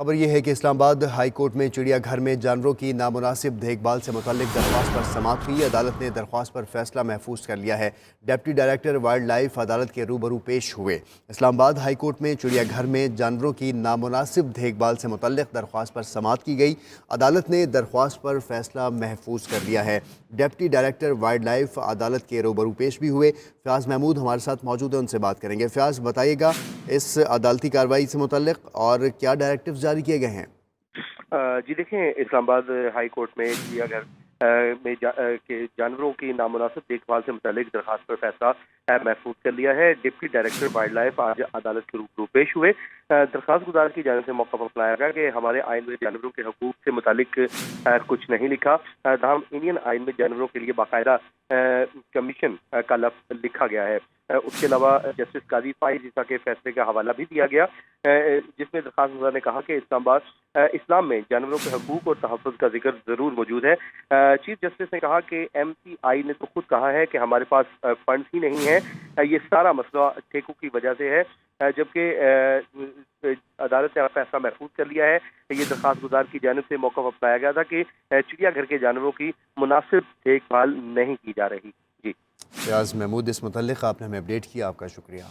خبر یہ ہے کہ اسلام آباد ہائی کورٹ میں چڑیا گھر میں جانوروں کی نامناسب دیکھ بھال سے متعلق درخواست پر سماعت ہوئی۔ عدالت نے درخواست پر فیصلہ محفوظ کر لیا ہے۔ ڈپٹی ڈائریکٹر وائلڈ لائف عدالت کے روبرو پیش ہوئے۔ اسلام آباد ہائی کورٹ میں چڑیا گھر میں جانوروں کی نامناسب دیکھ بھال سے متعلق درخواست پر سماعت کی گئی۔ عدالت نے درخواست پر فیصلہ محفوظ کر لیا ہے۔ ڈپٹی ڈائریکٹر وائلڈ لائف عدالت کے روبرو پیش بھی ہوئے۔ فیاض محمود ہمارے ساتھ موجود ہیں، ان سے بات کریں گے۔ فیاض، بتائیے گا اس عدالتی کارروائی سے متعلق اور کیا ڈائریکٹیو جاری کیے گئے ہیں؟ جی دیکھیں، اسلام آباد ہائی کورٹ میں چڑیا گھر میں جانوروں کی نامناسب دیکھ بھال سے متعلق درخواست پر فیصلہ محفوظ کر لیا ہے۔ ڈپٹی ڈائریکٹر وائلڈ لائف آج عدالت کے روبرو پیش ہوئے۔ درخواست گزار کی جانب سے موقع پر بتایا گیا کہ ہمارے آئین میں جانوروں کے حقوق سے متعلق کچھ نہیں لکھا، تاہم انڈین آئین میں جانوروں کے لیے باقاعدہ کمیشن کا لفظ لکھا گیا ہے۔ اس کے علاوہ جسٹس قاضی فائز عیسیٰ کے فیصلے کا حوالہ بھی دیا گیا، جس میں درخواست گزار نے کہا کہ اسلام میں جانوروں کے حقوق اور تحفظ کا ذکر ضرور موجود ہے۔ چیف جسٹس نے کہا کہ ایم سی آئی نے تو خود کہا ہے کہ ہمارے پاس فنڈز ہی نہیں ہیں، یہ سارا مسئلہ ٹھیکوں کی وجہ سے ہے، جبکہ عدالت نے فیصلہ محفوظ کر لیا ہے۔ یہ درخواست گزار کی جانب سے موقع پر بتایا گیا تھا کہ چڑیا گھر کے جانوروں کی مناسب دیکھ بھال نہیں کی جا رہی۔ جی فیاض محمود، اس متعلق آپ نے ہمیں اپڈیٹ کیا، آپ کا شکریہ۔